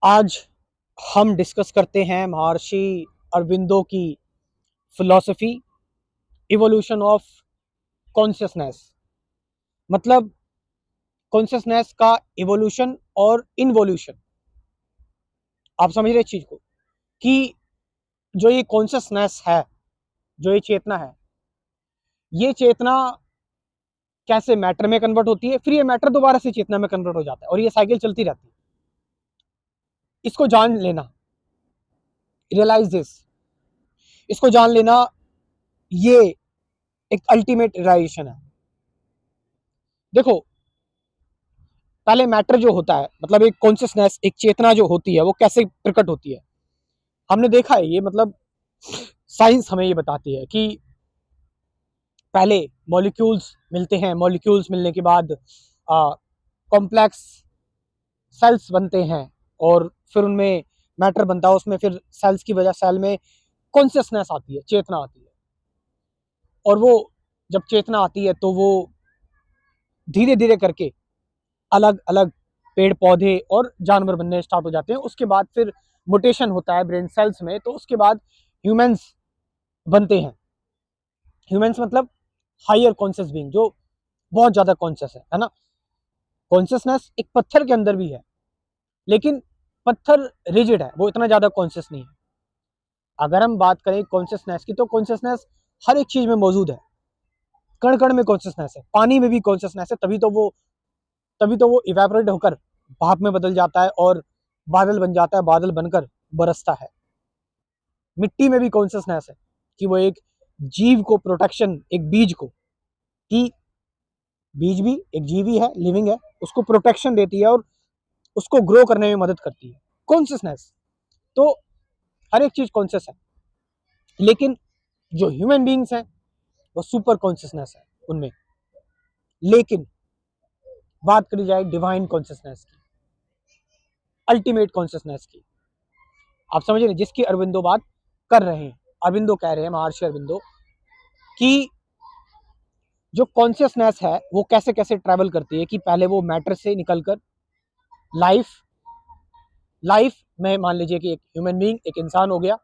आज हम डिस्कस करते हैं महर्षि अरविंदो की फिलॉसफी, इवोल्यूशन ऑफ कॉन्शियसनेस। मतलब कॉन्शियसनेस का इवोल्यूशन और इनवोल्यूशन। आप समझ रहे इस चीज को कि जो ये कॉन्शियसनेस है, जो ये चेतना है, ये चेतना कैसे मैटर में कन्वर्ट होती है, फिर ये मैटर दोबारा से चेतना में कन्वर्ट हो जाता है और ये साइकिल चलती रहती है। इसको जान लेना, रियलाइज दिस, इसको जान लेना, ये एक अल्टीमेट रियलाइजेशन है। देखो, पहले मैटर जो होता है, मतलब एक कॉन्शियसनेस, एक चेतना जो होती है, वो कैसे प्रकट होती है। हमने देखा है ये, मतलब साइंस हमें ये बताती है कि पहले मॉलिक्यूल्स मिलते हैं, मॉलिक्यूल्स मिलने के बाद कॉम्प्लेक्स सेल्स बनते हैं और फिर उनमें मैटर बनता है, उसमें फिर सेल्स की वजह सेल में कॉन्शियसनेस आती है, चेतना आती है। और वो जब चेतना आती है तो वो धीरे धीरे करके अलग अलग पेड़ पौधे और जानवर बनने स्टार्ट हो जाते हैं। उसके बाद फिर म्यूटेशन होता है ब्रेन सेल्स में, तो उसके बाद ह्यूमंस बनते हैं। ह्यूमंस मतलब हायर कॉन्शियस बीइंग, जो बहुत ज्यादा कॉन्शियस है ना। कॉन्शियसनेस एक पत्थर के अंदर भी है, लेकिन पत्थर रिजिड है, वो इतना ज्यादा कॉन्शियस नहीं है। अगर हम बात करें कॉन्शियसनेस की, तो कॉन्शियसनेस हर एक चीज में मौजूद है। कण कण में कॉन्शियसनेस है, पानी में भी कॉन्शियसनेस है, तभी तो वो इवेपोरेट होकर भाप में बदल जाता है और बादल बन जाता है, बादल बनकर बरसता है। मिट्टी में भी कॉन्शियसनेस है कि वो एक जीव को प्रोटेक्शन, एक बीज को, कि बीज भी एक जीवी है, लिविंग है, उसको प्रोटेक्शन देती है और उसको ग्रो करने में मदद करती है। कॉन्शियसनेस तो हर एक चीज कॉन्शियस है, लेकिन जो ह्यूमन बींग्स हैं वो सुपर कॉन्शियसनेस है उनमें। लेकिन बात करी जाए डिवाइन कॉन्शियसनेस की, अल्टीमेट कॉन्शियसनेस की, आप समझ रहे जिसकी अरविंदो बात कर रहे हैं। अरविंदो कह रहे हैं, महर्षि अरविंदो, कि जो कॉन्शियसनेस है वो कैसे कैसे ट्रैवल करती है। कि पहले वो मैटर से निकलकर लाइफ लाइफ में, मान लीजिए कि एक ह्यूमन बीइंग, एक इंसान हो गया,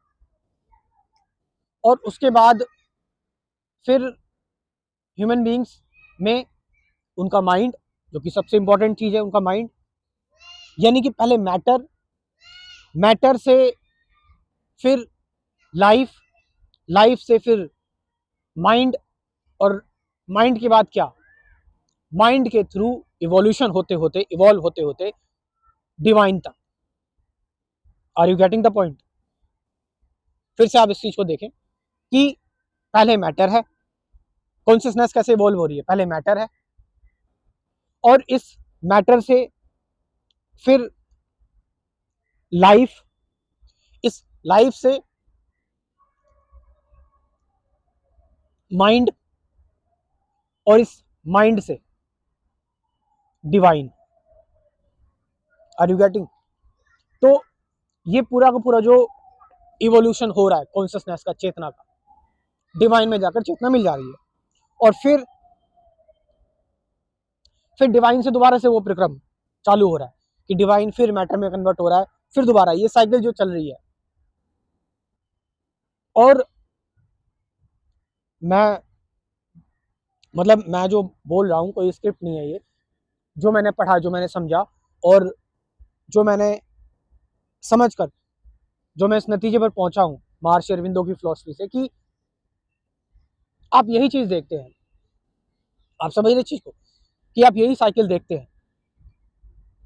और उसके बाद फिर ह्यूमन बीइंग्स में उनका माइंड, जो कि सबसे इंपॉर्टेंट चीज है, उनका माइंड। यानी कि पहले मैटर, मैटर से फिर लाइफ, लाइफ से फिर माइंड, और माइंड के बाद क्या, माइंड के थ्रू इवोल्यूशन होते होते, इवॉल्व होते होते डिवाइन तक। Are you getting the point? फिर से आप इस चीज को देखें कि पहले मैटर है, कॉन्शियसनेस कैसे इवॉल्व हो रही है, पहले मैटर है, और इस मैटर से फिर लाइफ, इस लाइफ से माइंड, और इस माइंड से डिवाइन। Are you getting? तो ये पूरा का पूरा जो इवोल्यूशन हो रहा है कॉन्शियसनेस का, चेतना का, डिवाइन में जाकर चेतना मिल जा रही है, और फिर डिवाइन से दोबारा से वो प्रक्रम चालू हो रहा है कि डिवाइन फिर मैटर में कन्वर्ट हो रहा है, फिर दोबारा ये साइकिल जो चल रही है। और मैं, मतलब मैं जो बोल रहा हूँ कोई स्क्रिप्ट नहीं है ये, जो मैंने पढ़ा, जो मैंने समझा, और जो मैंने समझ कर, जो मैं इस नतीजे पर पहुंचा हूँ महर्षि अरविंदो की फिलॉसफी से, कि आप यही चीज देखते हैं। आप समझ रहे चीज को कि आप यही साइकिल देखते हैं।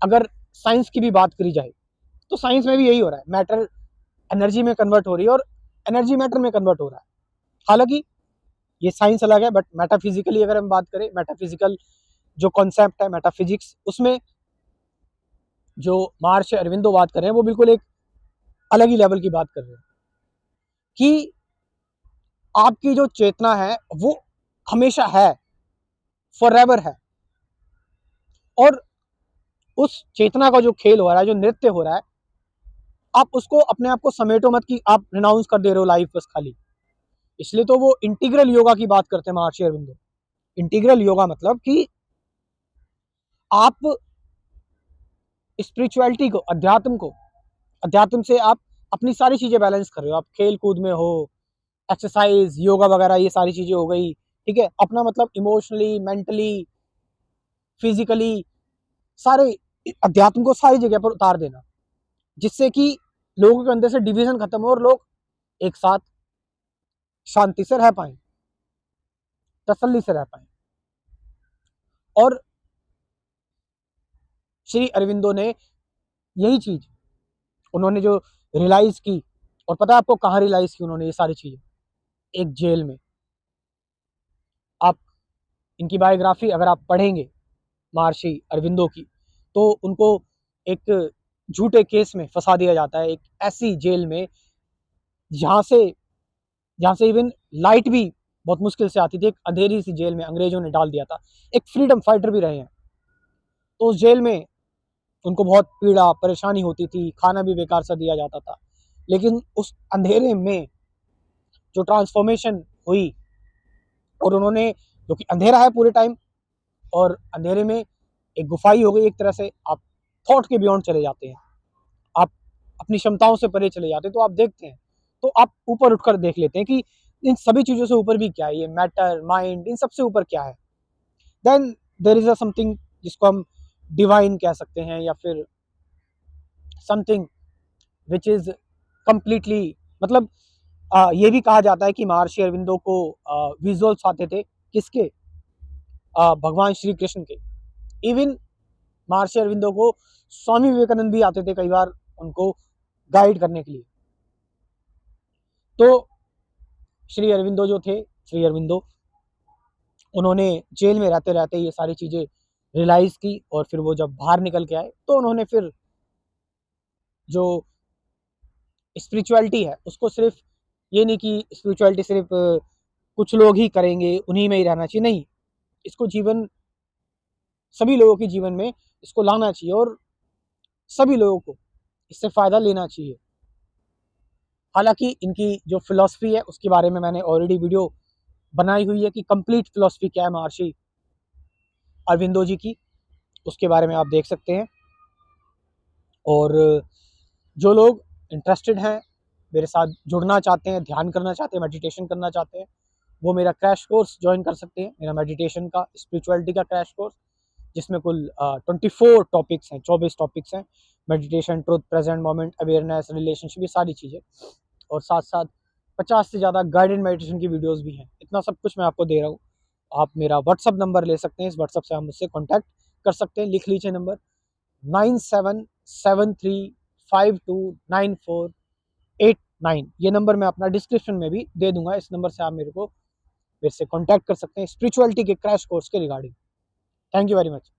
अगर साइंस की भी बात करी जाए तो साइंस में भी यही हो रहा है, मैटर एनर्जी में कन्वर्ट हो रही है और एनर्जी मैटर में कन्वर्ट हो रहा है। हालांकि ये साइंस अलग है, बट मेटाफिजिकली अगर हम बात करें, मेटाफिजिकल जो कॉन्सेप्ट है, मेटाफिजिक्स, उसमें जो महर्षि अरविंदो बात कर रहे हैं वो बिल्कुल एक अलग ही लेवल की बात कर रहे हैं। कि आपकी जो चेतना है वो हमेशा है, फॉरएवर है, और उस चेतना का जो खेल हो रहा है, जो नृत्य हो रहा है, आप उसको, अपने आप को समेटो मत कि आप रिनाउंस कर दे रहे हो लाइफ बस खाली। इसलिए तो वो इंटीग्रल योगा की बात करते हैं महर्षि अरविंदो। इंटीग्रल योगा मतलब कि आप स्पिरिचुअलिटी को, अध्यात्म को अध्यात्म से आप अपनी सारी चीज़ें बैलेंस कर रहे हो, आप खेल कूद में हो, एक्सरसाइज, योगा वगैरह, ये सारी चीज़ें हो गई, ठीक है। अपना मतलब इमोशनली, मेंटली, फिजिकली, सारे अध्यात्म को सारी जगह पर उतार देना, जिससे कि लोगों के अंदर से डिवीजन खत्म हो और लोग एक साथ शांति से रह पाए, तसल्ली से रह पाए। और श्री अरविंदो ने यही चीज उन्होंने जो रियलाइज की, और पता है आपको कहाँ रियलाइज की उन्होंने ये सारी चीजें? एक जेल में। आप इनकी बायोग्राफी अगर आप पढ़ेंगे महर्षि अरविंदो की, तो उनको एक झूठे केस में फंसा दिया जाता है, एक ऐसी जेल में जहां से इवन लाइट भी बहुत मुश्किल से आती थी। एक अंधेरी सी जेल में अंग्रेजों ने डाल दिया था। एक फ्रीडम फाइटर भी रहे हैं, तो उस जेल में उनको बहुत पीड़ा परेशानी होती थी, खाना भी बेकार सा दिया जाता था। लेकिन उस अंधेरे में जो ट्रांसफॉर्मेशन हुई, और उन्होंने, जो कि अंधेरा है पूरे टाइम, और अंधेरे में एक गुफाई हो गई एक तरह से, आप थॉट के बियॉन्ड चले जाते हैं, आप अपनी क्षमताओं से परे चले जाते हैं, तो आप देखते हैं, तो आप ऊपर उठकर देख लेते हैं कि इन सभी चीज़ों से ऊपर भी क्या है, ये मैटर, माइंड, इन सबसे ऊपर क्या है। Then there is a something जिसको हम डिवाइन कह सकते हैं, या फिर समथिंग विच इज कंप्लीटली, मतलब ये भी कहा जाता है कि महर्षि अरविंदो को विजुअल्स आते थे, किसके? भगवान श्री कृष्ण के। इवन महर्षि अरविंदो को स्वामी विवेकानंद भी आते थे कई बार उनको गाइड करने के लिए। तो श्री अरविंदो जो थे, श्री अरविंदो, उन्होंने जेल में रहते रहते ये सारी चीज़ें रियलाइज़ की, और फिर वो जब बाहर निकल के आए, तो उन्होंने फिर जो स्पिरिचुअलिटी है उसको सिर्फ, ये नहीं कि स्पिरिचुअलिटी सिर्फ कुछ लोग ही करेंगे, उन्हीं में ही रहना चाहिए, नहीं, इसको जीवन, सभी लोगों के जीवन में इसको लाना चाहिए, और सभी लोगों को इससे फ़ायदा लेना चाहिए। हालांकि इनकी जो फिलॉसफी है उसके बारे में मैंने ऑलरेडी वीडियो बनाई हुई है कि कंप्लीट फिलॉसफी क्या है महर्षि अरविंदो जी की, उसके बारे में आप देख सकते हैं। और जो लोग इंटरेस्टेड हैं, मेरे साथ जुड़ना चाहते हैं, ध्यान करना चाहते हैं, मेडिटेशन करना चाहते हैं, वो मेरा क्रैश कोर्स ज्वाइन कर सकते हैं, मेरा मेडिटेशन का, स्पिरिचुअलिटी का क्रैश कोर्स, जिसमें कुल 24 टॉपिक्स हैं, 24 टॉपिक्स हैं। Meditation, truth, present moment, awareness, relationship, ये सारी चीज़ें, और साथ साथ 50 से ज़्यादा गाइडेड मेडिटेशन की वीडियोस भी हैं। इतना सब कुछ मैं आपको दे रहा हूँ। आप मेरा व्हाट्सअप नंबर ले सकते हैं, इस व्हाट्सअप से आप मुझसे कॉन्टैक्ट कर सकते हैं। लिख लीजिए नंबर 9773529489। ये नंबर मैं अपना डिस्क्रिप्शन में भी दे दूंगा, इस नंबर से आप मेरे से कॉन्टैक्ट कर सकते हैं स्पिरिचुअलिटी के क्रैश कोर्स के regarding. Thank you very much.